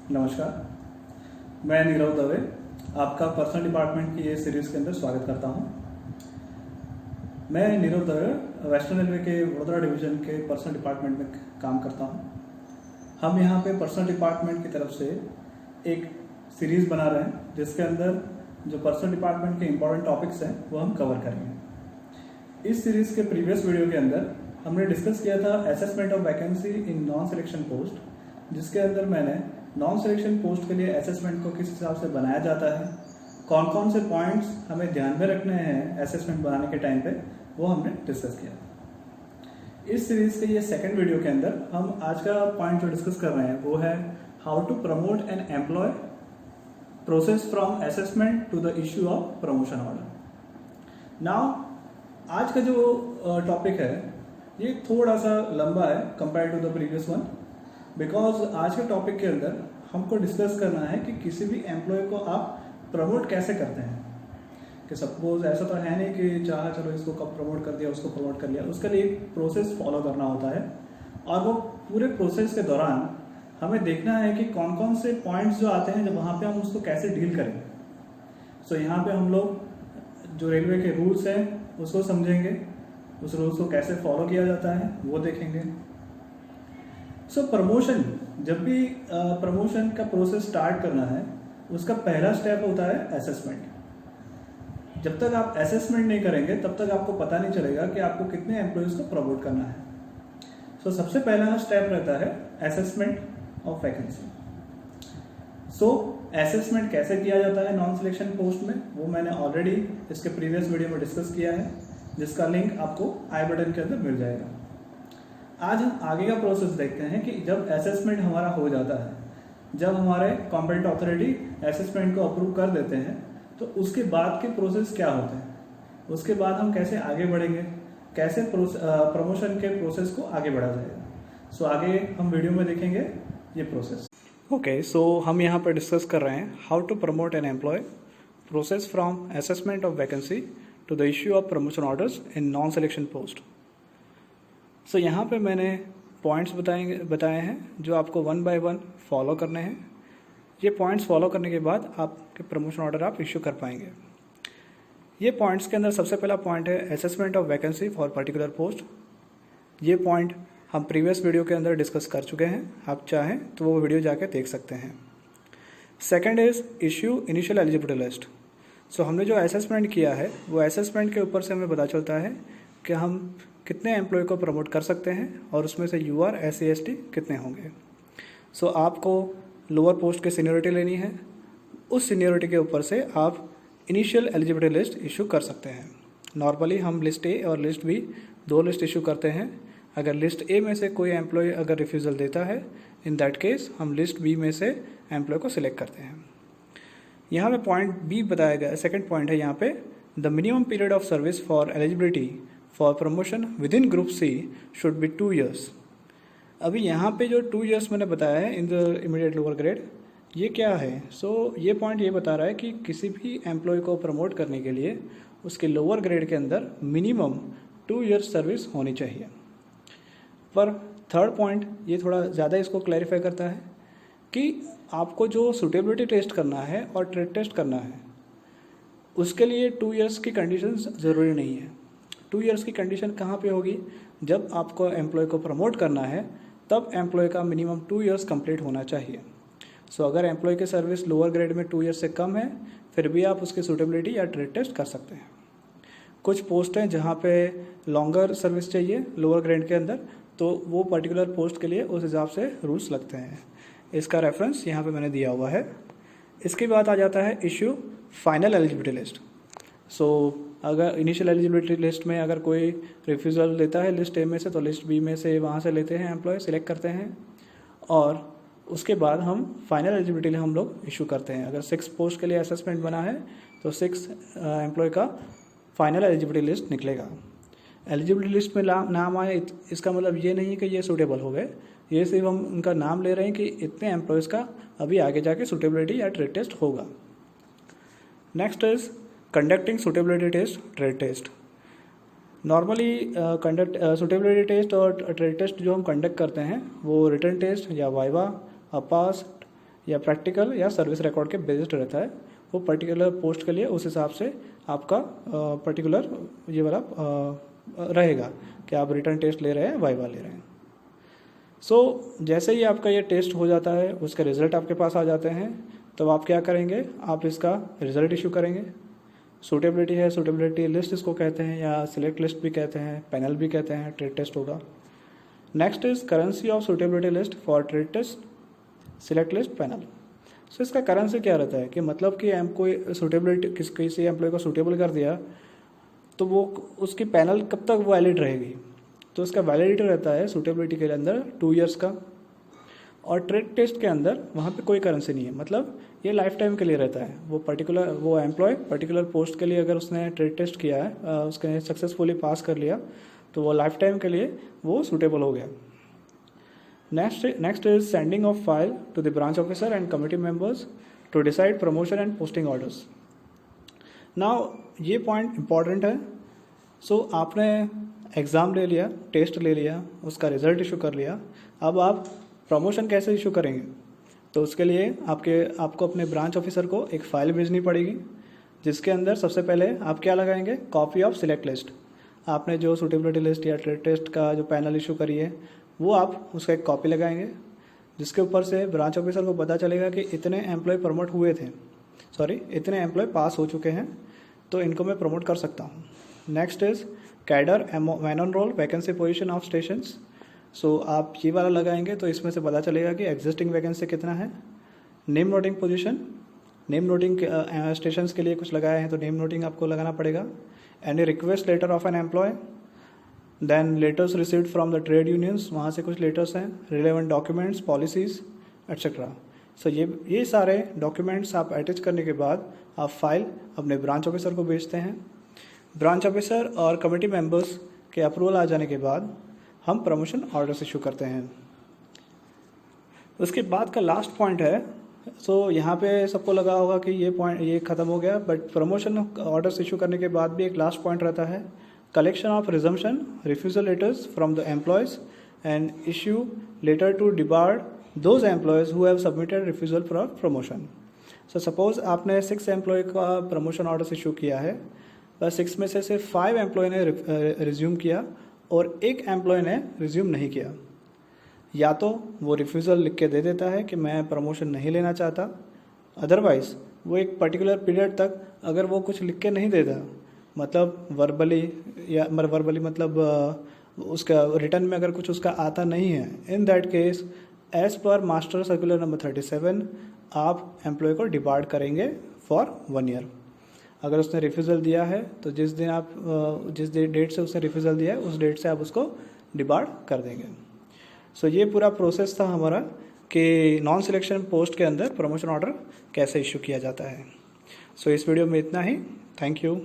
नमस्कार, मैं नीरव दवे आपका पर्सनल डिपार्टमेंट की ये सीरीज़ के अंदर स्वागत करता हूँ। मैं नीरव दवे वेस्टर्न रेलवे के वडोदरा डिवीज़न के पर्सनल डिपार्टमेंट में काम करता हूँ। हम यहाँ पे पर्सनल डिपार्टमेंट की तरफ से एक सीरीज़ बना रहे हैं जिसके अंदर जो पर्सनल डिपार्टमेंट के इम्पोर्टेंट टॉपिक्स हैं वो हम कवर करेंगे। इस सीरीज़ के प्रीवियस वीडियो के अंदर हमने डिस्कस किया था assessment of vacancy in non selection post, जिसके अंदर मैंने नॉन सिलेक्शन पोस्ट के लिए असेसमेंट को किस हिसाब से बनाया जाता है, कौन कौन से पॉइंट्स हमें ध्यान में रखने हैं असेसमेंट बनाने के टाइम पे, वो हमने डिस्कस किया। इस सीरीज के ये सेकंड वीडियो के अंदर हम आज का पॉइंट जो डिस्कस कर रहे हैं वो है how to promote an employ, process from assessment to the issue of promotion order. Now आज का जो टॉपिक है ये थोड़ा सा लंबा है compare to the previous one, because आज के टॉपिक के अंदर हमको डिस्कस करना है कि किसी भी एम्प्लॉय को आप प्रमोट कैसे करते हैं। कि सपोज ऐसा तो है नहीं कि चाहे चलो इसको कब प्रमोट कर दिया, उसको प्रमोट कर लिया, उसके लिए एक प्रोसेस फॉलो करना होता है और वो पूरे प्रोसेस के दौरान हमें देखना है कि कौन कौन से पॉइंट्स जो आते हैं जब वहाँ पे हम उसको कैसे डील करें। सो यहाँ पे हम लोग जो रेलवे के रूल्स हैं उसको समझेंगे, उस रूल्स को कैसे फॉलो किया जाता है वो देखेंगे। सो प्रमोशन, जब भी प्रमोशन का प्रोसेस स्टार्ट करना है उसका पहला स्टेप होता है असेसमेंट। जब तक आप असेसमेंट नहीं करेंगे तब तक आपको पता नहीं चलेगा कि आपको कितने एम्प्लॉयज़ को प्रमोट करना है। सो सबसे पहला स्टेप रहता है assessment of vacancy. So assessment कैसे किया जाता है नॉन सिलेक्शन पोस्ट में, वो मैंने ऑलरेडी इसके प्रीवियस वीडियो में डिस्कस किया है, जिसका लिंक आपको आई बटन के अंदर मिल जाएगा। आज हम आगे का प्रोसेस देखते हैं कि जब असेसमेंट हमारा हो जाता है, जब हमारे कॉम्पिटेंट अथॉरिटी असेसमेंट को अप्रूव कर देते हैं, तो उसके बाद के प्रोसेस क्या होते हैं, उसके बाद हम कैसे आगे बढ़ेंगे, कैसे प्रमोशन के प्रोसेस को आगे बढ़ा जाएगा। सो आगे हम वीडियो में देखेंगे ये प्रोसेस। ओके, सो हम यहाँ पर डिस्कस कर रहे हैं how to promote an employ, process from assessment of vacancy to the issue of promotion orders in non selection post. So यहाँ पे मैंने पॉइंट्स बताए हैं जो आपको वन बाय वन फॉलो करने हैं। ये पॉइंट्स फॉलो करने के बाद आपके प्रमोशन ऑर्डर आप इश्यू कर पाएंगे। ये पॉइंट्स के अंदर सबसे पहला पॉइंट है assessment of vacancy for particular post. ये पॉइंट हम प्रीवियस वीडियो के अंदर डिस्कस कर चुके हैं, आप चाहें तो वो वीडियो जाके देख सकते हैं। Second is issue initial eligibility list. So हमने जो असेसमेंट किया है वो असेसमेंट के ऊपर से हमें पता चलता है कि हम कितने एम्प्लॉय को प्रमोट कर सकते हैं और उसमें से यूआर SC ST कितने होंगे। सो आपको लोअर पोस्ट की सीनियरिटी लेनी है, उस सीनियरिटी के ऊपर से आप इनिशियल एलिजिबिलिटी लिस्ट इशू कर सकते हैं। नॉर्मली हम लिस्ट ए और लिस्ट बी दो लिस्ट इशू करते हैं। अगर लिस्ट ए में से कोई एम्प्लॉय अगर रिफ्यूज़ल देता है, इन दैट केस हम लिस्ट बी में से एम्प्लॉय को सिलेक्ट करते हैं। यहाँ पे पॉइंट बी बताया गया, सेकेंड पॉइंट है यहाँ पे the minimum period of service for eligibility for promotion within group C should be 2 years। अभी यहाँ पे जो 2 years मैंने बताया है in the immediate lower grade, ये क्या है? सो ये पॉइंट ये बता रहा है कि किसी भी एम्प्लॉय को प्रमोट करने के लिए उसके लोअर ग्रेड के अंदर मिनिमम 2 years सर्विस होनी चाहिए। पर थर्ड पॉइंट ये थोड़ा ज़्यादा इसको क्लैरिफाई करता है कि आपको जो सुटेबिलिटी टेस्ट करना है और ट्रेड टेस्ट करना है उसके लिए 2 years की कंडीशंस ज़रूरी नहीं है। 2 years की कंडीशन कहाँ पे होगी? जब आपको एम्प्लॉय को प्रमोट करना है तब एम्प्लॉय का मिनिमम 2 years कंप्लीट होना चाहिए। सो अगर एम्प्लॉय की सर्विस लोअर ग्रेड में 2 years से कम है फिर भी आप उसकी सूटेबिलिटी या ट्रेड टेस्ट कर सकते हैं। कुछ पोस्ट हैं जहाँ पे लॉन्गर सर्विस चाहिए लोअर ग्रेड के अंदर, तो वो पर्टिकुलर पोस्ट के लिए उस हिसाब से रूल्स लगते हैं। इसका रेफरेंस यहाँ पे मैंने दिया हुआ है। इसके बाद आ जाता है इश्यू फाइनल एलिजिबिलिटी लिस्ट। सो अगर इनिशियल एलिजिबिलिटी लिस्ट में अगर कोई रिफ्यूज़ल देता है लिस्ट ए में से, तो लिस्ट बी में से वहाँ से लेते हैं एम्प्लॉय, सिलेक्ट करते हैं और उसके बाद हम फाइनल एलिजिबिलिटी हम लोग इशू करते हैं। अगर 6 पोस्ट के लिए असेसमेंट बना है तो 6 एम्प्लॉय का फाइनल एलिजिबिलिटी लिस्ट निकलेगा। एलिजिबिलिटी लिस्ट में नाम आए इसका मतलब ये नहीं कि ये सूटेबल हो गए, ये सिर्फ हम उनका नाम ले रहे हैं कि इतने एम्प्लॉयज़ का अभी आगे जाके सूटेबिलिटी या ट्रेड टेस्ट होगा। Next is conducting suitability test, trade test. Normally suitability test और ट्रेड टेस्ट जो हम कंडक्ट करते हैं वो रिटन टेस्ट या वाइवा, अपास या प्रैक्टिकल या सर्विस रिकॉर्ड के बेस्ड रहता है। वो पर्टिकुलर पोस्ट के लिए उस हिसाब से आपका पर्टिकुलर ये वाला रहेगा कि आप रिटर्न टेस्ट ले रहे हैं, वाइवा ले रहे हैं। जैसे ही आपका ये टेस्ट हो जाता है, उसके रिजल्ट आपके पास आ जाते हैं, तो आप क्या करेंगे, आप इसका रिजल्ट इशू करेंगे। सूटेबिलिटी है, सूटेबिलिटी लिस्ट इसको कहते हैं, या सिलेक्ट लिस्ट भी कहते हैं, पैनल भी कहते हैं, ट्रेड टेस्ट होगा। Next is currency of suitability list for trade test, select list, panel. इसका करेंसी क्या रहता है कि मतलब कि कोई सूटेबिलिटी किसी एम्प्लॉय को सूटेबल कर दिया तो वो उसकी पैनल कब तक वैलिड रहेगी, तो उसका वैलिडिटी रहता है सूटेबिलिटी के अंदर 2 ईयर्स का। और ट्रेड टेस्ट के अंदर वहाँ पे कोई करेंसी नहीं है, मतलब ये लाइफ टाइम के लिए रहता है। वो एम्प्लॉय पर्टिकुलर पोस्ट के लिए अगर उसने ट्रेड टेस्ट किया है, उसने सक्सेसफुली पास कर लिया, तो वो लाइफ टाइम के लिए वो सूटेबल हो गया। Next is sending of file to the branch officer and committee members to decide promotion and posting orders. Now ये पॉइंट इंपॉर्टेंट है। आपने एग्ज़ाम ले लिया, टेस्ट ले लिया, उसका रिजल्ट इशू कर लिया, अब आप प्रमोशन कैसे इशू करेंगे, तो उसके लिए आपको अपने ब्रांच ऑफिसर को एक फ़ाइल भेजनी पड़ेगी, जिसके अंदर सबसे पहले आप क्या लगाएंगे, कॉपी ऑफ सिलेक्ट लिस्ट। आपने जो सूटेबिलिटी लिस्ट या ट्रेड टेस्ट का जो पैनल इशू करी है, वो आप उसका एक कॉपी लगाएंगे, जिसके ऊपर से ब्रांच ऑफिसर को पता चलेगा कि इतने एम्प्लॉय प्रमोट हुए थे, इतने एम्प्लॉय पास हो चुके हैं, तो इनको मैं प्रमोट कर सकता हूँ। Next is cadre man on roll vacancy position of stations. आप ये वाला लगाएंगे तो इसमें से पता चलेगा कि एग्जिस्टिंग वैकेंसी कितना है। Name noting position, name noting stations के लिए कुछ लगाए हैं तो नेम नोटिंग आपको लगाना पड़ेगा। Any request letter of an employee, then letters received from the trade unions, वहाँ से कुछ लेटर्स हैं, रिलेवेंट डॉक्यूमेंट्स, पॉलिसीज़ एट्सेट्रा। ये सारे डॉक्यूमेंट्स आप अटैच करने के बाद आप फाइल अपने ब्रांच ऑफिसर को भेजते हैं। ब्रांच ऑफिसर और कमेटी मेंबर्स के अप्रूवल आ जाने के बाद हम प्रमोशन ऑर्डर्स इशू करते हैं। उसके बाद का लास्ट पॉइंट है, यहाँ पे सबको लगा होगा कि ये ख़त्म हो गया, बट प्रमोशन ऑर्डर्स इशू करने के बाद भी एक लास्ट पॉइंट रहता है, collection of resumption refusal letters from the employees and issue letter to debarred those employees who have submitted refusal for promotion. Suppose आपने 6 एम्प्लॉय का प्रमोशन ऑर्डर्स इशू किया है, बस 6 में से सिर्फ 5 एम्प्लॉय ने रिज्यूम किया और 1 एम्प्लॉय ने रिज्यूम नहीं किया। या तो वो रिफ्यूज़ल लिख के दे देता है कि मैं प्रमोशन नहीं लेना चाहता, अदरवाइज़ वो एक पर्टिकुलर पीरियड तक अगर वो कुछ लिख के नहीं देता, मतलब वर्बली मतलब उसका रिटर्न में अगर कुछ उसका आता नहीं है, in that case as per master circular number 37 आप एम्प्लॉय को डिबार्ड करेंगे फॉर 1 ईयर। अगर उसने रिफ्यूज़ल दिया है तो जिस डेट से उसने रिफ्यूज़ल दिया है उस डेट से आप उसको डिबार्ड कर देंगे। ये पूरा प्रोसेस था हमारा कि नॉन सिलेक्शन पोस्ट के अंदर प्रमोशन ऑर्डर कैसे इशू किया जाता है। इस वीडियो में इतना ही। Thank you.